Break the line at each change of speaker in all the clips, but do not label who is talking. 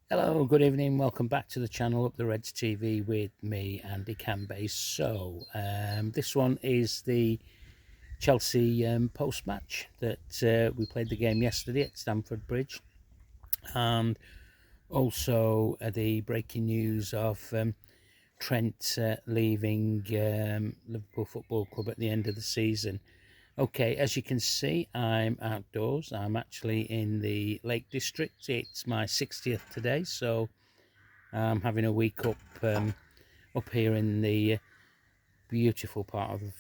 Hello, good evening. Welcome back to the channel Up the Reds TV with me, Andy Canbase. This one is the Chelsea post-match that we played the game yesterday at Stamford Bridge, and also the breaking news of Trent leaving Liverpool Football Club at the end of the season. Okay, as you can see, I'm outdoors. I'm actually in the Lake District. It's my 60th today, so I'm having a week up here in the beautiful part of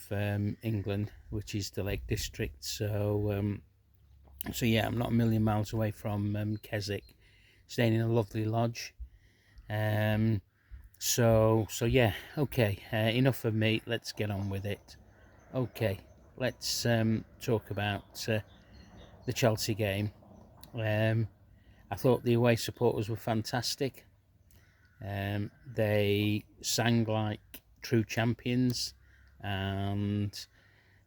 England, which is the Lake District. So yeah, I'm not a million miles away from Keswick, staying in a lovely lodge. So yeah, okay. Enough of me. Let's get on with it. Okay, let's talk about the Chelsea game. I thought the away supporters were fantastic. They sang like true champions, and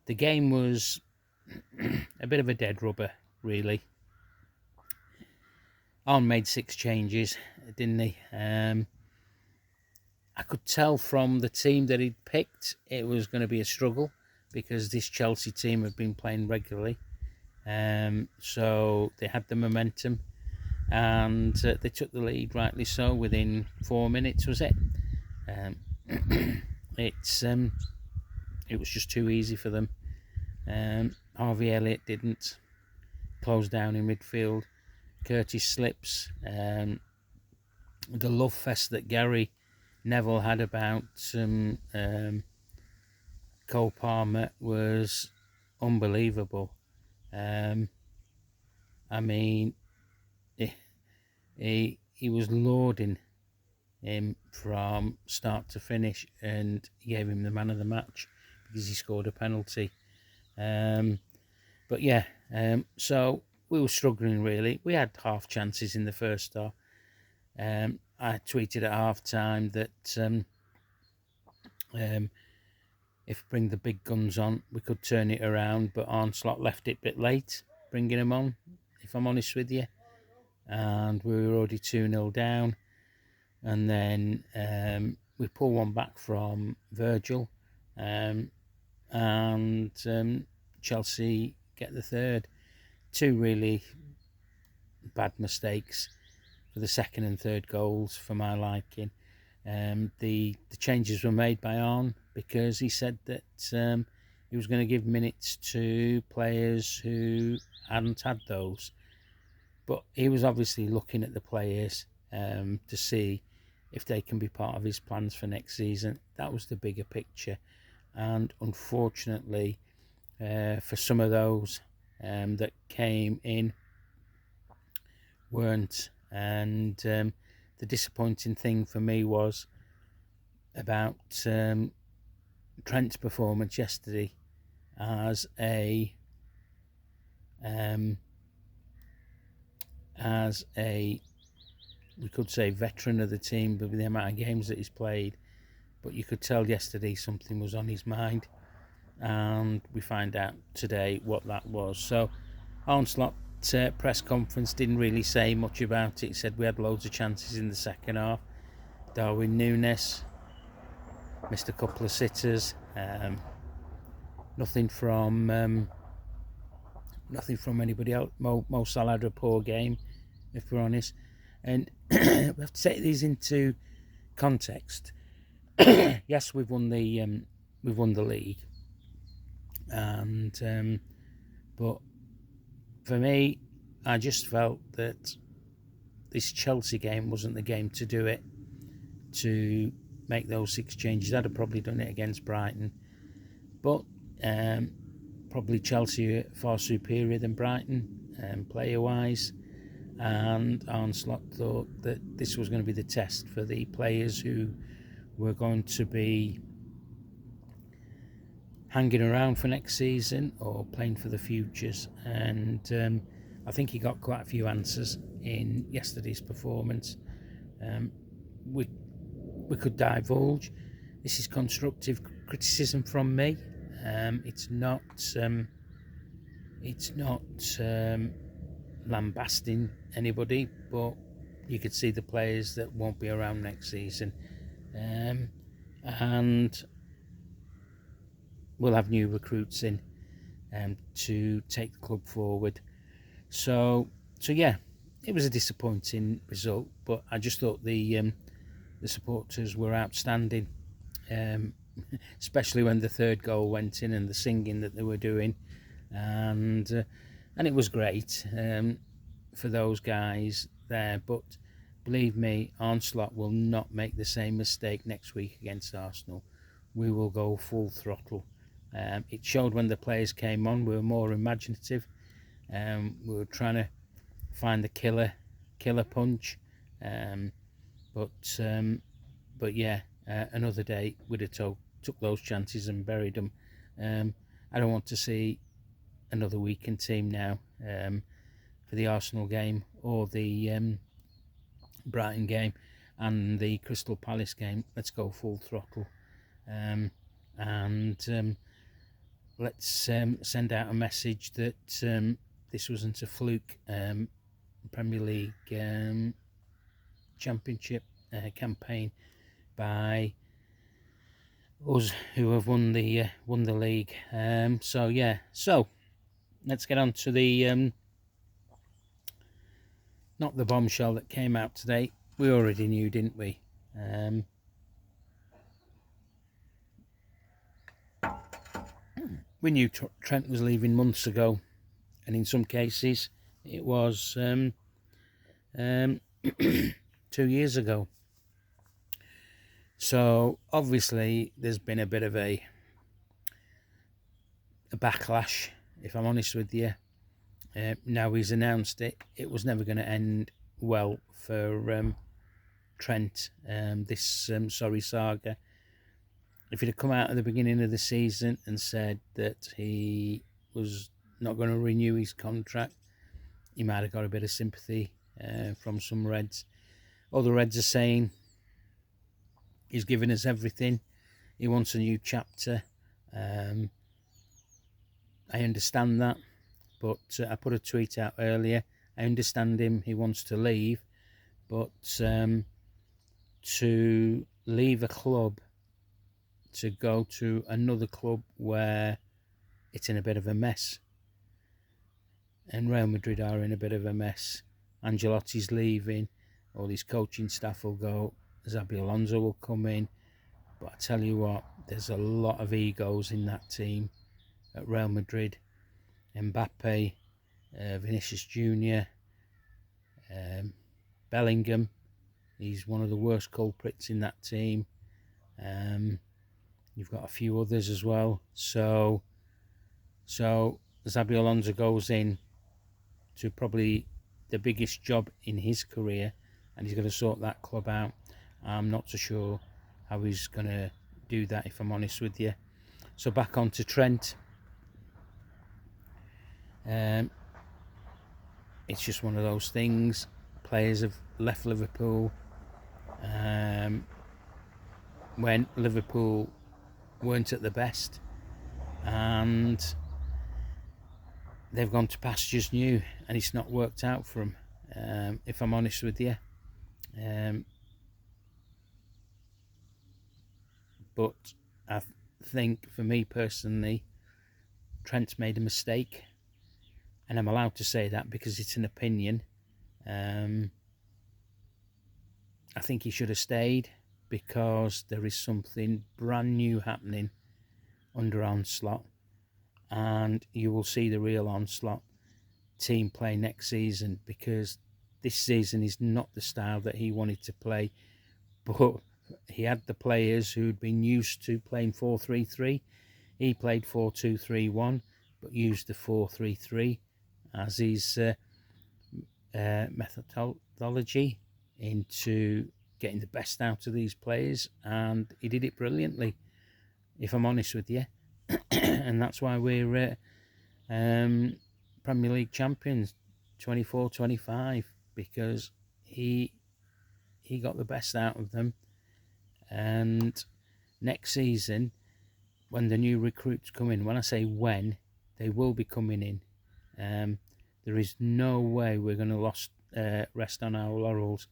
the game was a bit of a dead rubber, really. Arnold made 6 changes, didn't he? I could tell from the team that he'd picked it was going to be a struggle because this Chelsea team had been playing regularly. So they had the momentum, and they took the lead, rightly so, within 4 minutes, was it? It was just too easy for them. Harvey Elliott didn't close down in midfield. Curtis slips. The love fest that Gary Neville had about Cole Palmer was unbelievable. I mean, he was lauding him from start to finish, and he gave him the man of the match because he scored a penalty. But yeah, so we were struggling really. We had half chances in the first half. I tweeted at half time that if bring the big guns on, we could turn it around, but Arnold left it a bit late, bringing him on, if I'm honest with you. And we were already 2-0 down. And then we pull one back from Virgil, and Chelsea get the third. 2 really bad mistakes for the second and third goals for my liking. The changes were made by Arn because he said that he was going to give minutes to players who hadn't had those. But he was obviously looking at the players to see if they can be part of his plans for next season. That was the bigger picture. And unfortunately, for some of those that came in, weren't. And the disappointing thing for me was about Trent's performance yesterday as a we could say veteran of the team with the amount of games that he's played, but you could tell yesterday something was on his mind, and we find out today what that was. So Arnold press conference didn't really say much about it. He said we had loads of chances in the second half. Darwin Núñez missed a couple of sitters. Nothing from anybody else. Mo Salah had a poor game, if we're honest, and we have to take these into context. Yes, we've won the league, and but for me, I just felt that this Chelsea game wasn't the game to do it, to make those 6 changes. I'd have probably done it against Brighton, but probably Chelsea are far superior than Brighton player-wise, and Arnslot thought that this was going to be the test for the players who were going to be hanging around for next season or playing for the futures. And I think he got quite a few answers in yesterday's performance. We could divulge. This is constructive criticism from me. It's not lambasting anybody, but you could see the players that won't be around next season, and we'll have new recruits in to take the club forward. So yeah, it was a disappointing result, but I just thought the supporters were outstanding, especially when the third goal went in and the singing that they were doing, and it was great for those guys there. But believe me, Arnold will not make the same mistake next week against Arsenal. We will go full throttle. It showed when the players came on. We were more imaginative. We were trying to find the killer punch. But yeah, another day we'd have took those chances and buried them. I don't want to see another weakened team now for the Arsenal game or the Brighton game and the Crystal Palace game. Let's go full throttle, and let's send out a message that this wasn't a fluke Premier League Championship campaign by us who have won the league. So yeah, so let's get on to the not the bombshell that came out today. We already knew, didn't we? We knew Trent was leaving months ago, and in some cases it was 2 years ago. So obviously there's been a bit of a backlash, if I'm honest with you. Now he's announced it. It was never going to end well for Trent, this sorry saga. If he'd have come out at the beginning of the season and said that he was not going to renew his contract, he might have got a bit of sympathy from some Reds. All the Reds are saying he's given us everything. He wants a new chapter. I understand that, but I put a tweet out earlier. I understand him. He wants to leave, but to leave a club to go to another club where it's in a bit of a mess, and Real Madrid are in a bit of a mess. Ancelotti's leaving, all his coaching staff will go, Xabi Alonso will come in, but I tell you what, there's a lot of egos in that team at Real Madrid. Mbappe, Vinicius Jr., Bellingham, he's one of the worst culprits in that team. You've got a few others as well. So Xabi Alonso goes in to probably the biggest job in his career, and he's going to sort that club out. I'm not so sure how he's going to do that, if I'm honest with you. So back on to Trent. It's just one of those things. Players have left Liverpool when Liverpool weren't at the best, and they've gone to pastures new, and it's not worked out for them, if I'm honest with you. But I think, for me personally, Trent's made a mistake, and I'm allowed to say that because it's an opinion. I think he should have stayed, because there is something brand new happening under Onslaught, and you will see the real Onslaught team play next season, because this season is not the style that he wanted to play, but he had the players who'd been used to playing 4-3-3. He played 4-2-3-1, but used the 4-3-3 as his methodology into getting the best out of these players, and he did it brilliantly, if I'm honest with you. And that's why we're Premier League champions 24-25, because he got the best out of them. And next season, when the new recruits come in, when I say when, they will be coming in. There is no way we're going to rest on our laurels.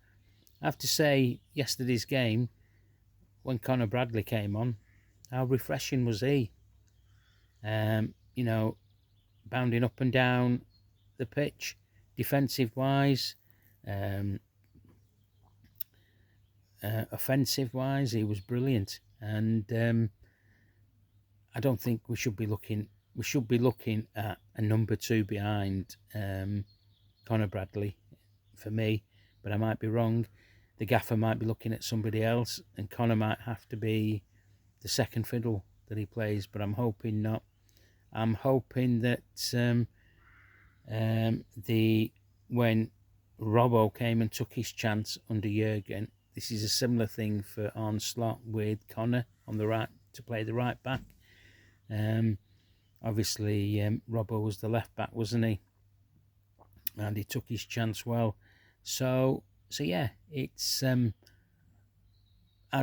I have to say, yesterday's game, when Conor Bradley came on, how refreshing was he? You know, bounding up and down the pitch, defensive wise, offensive wise, he was brilliant. And I don't think we should be looking. We should be looking at a number 2 behind Conor Bradley, for me, but I might be wrong. The gaffer might be looking at somebody else, and Conor might have to be the second fiddle that he plays. But I'm hoping not. I'm hoping that when Robbo came and took his chance under Jurgen, this is a similar thing for Arnold with Conor on the right to play the right back. Obviously, Robbo was the left back, wasn't he? And he took his chance well. So yeah, it's I'd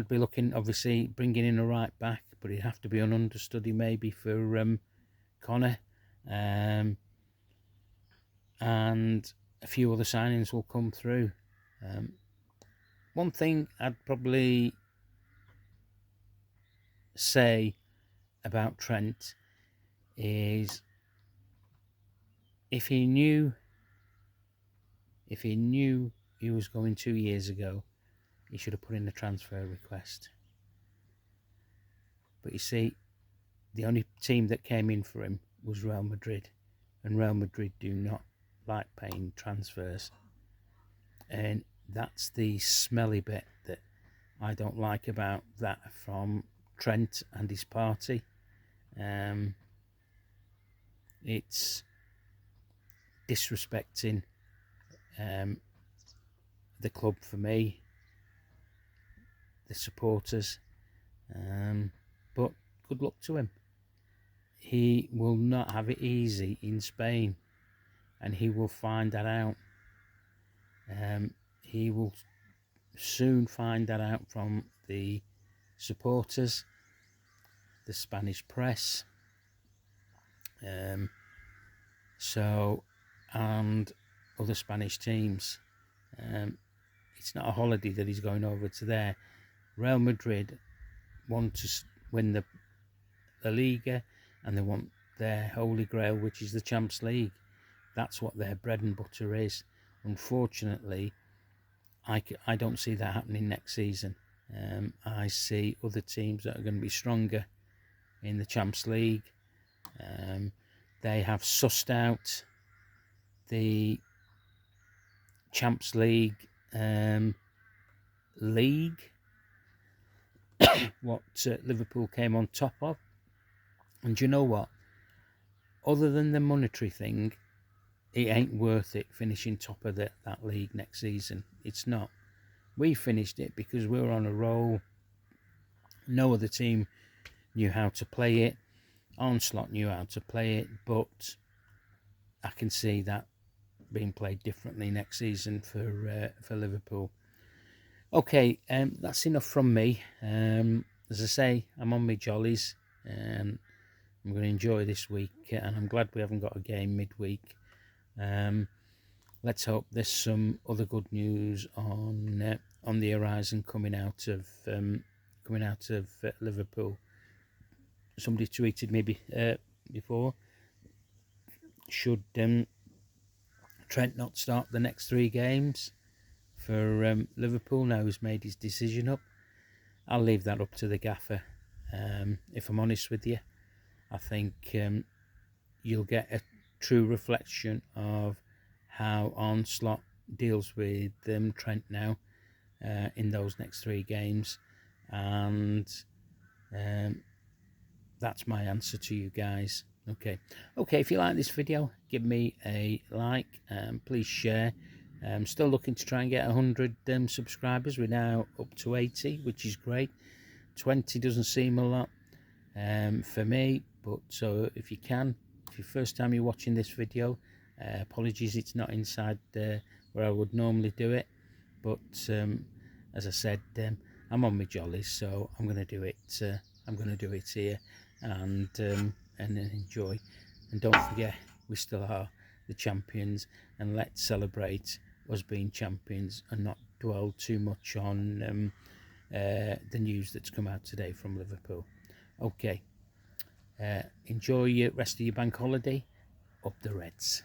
be looking, obviously, bringing in a right back, but it'd have to be an understudy maybe for Conor. And a few other signings will come through. One thing I'd probably say about Trent is if he knew he was going 2 years ago, he should have put in a transfer request. But you see, the only team that came in for him was Real Madrid, and Real Madrid do not like paying transfers, and that's the smelly bit that I don't like about that from Trent and his party. It's disrespecting the club for me, the supporters, but good luck to him. He will not have it easy in Spain, and he will find that out. He will soon find that out from the supporters, the Spanish press, and other Spanish teams. It's not a holiday that he's going over to there. Real Madrid want to win the Liga, and they want their holy grail, which is the Champions League. That's what their bread and butter is. Unfortunately, I don't see that happening next season. I see other teams that are going to be stronger in the Champions League. They have sussed out the Champions League what Liverpool came on top of. And you know what? Other than the monetary thing, it ain't worth it finishing top of that league next season. It's not. We finished it because we were on a roll. No other team knew how to play it. Arnold knew how to play it, but I can see that being played differently next season for Liverpool. Okay, that's enough from me. As I say, I'm on my jollies. I'm going to enjoy this week, and I'm glad we haven't got a game midweek. Let's hope there's some other good news on the horizon coming out of Liverpool. Somebody tweeted me before, should Trent not start the next 3 games for Liverpool now he's made his decision up? I'll leave that up to the gaffer. If I'm honest with you, I think you'll get a true reflection of how Arnold deals with Trent now in those next 3 games, and that's my answer to you guys. Okay, if you like this video, give me a like, please share. I'm still looking to try and get 100 subscribers. We're now up to 80, which is great. 20 doesn't seem a lot for me, but so if you can, if your first time you're watching this video, apologies it's not inside where I would normally do it, but as I said, I'm on my jollies, so I'm going to do it here and enjoy. And don't forget, we still are the champions, and let's celebrate us being champions and not dwell too much on the news that's come out today from Liverpool. Okay, enjoy your rest of your bank holiday. Up the Reds.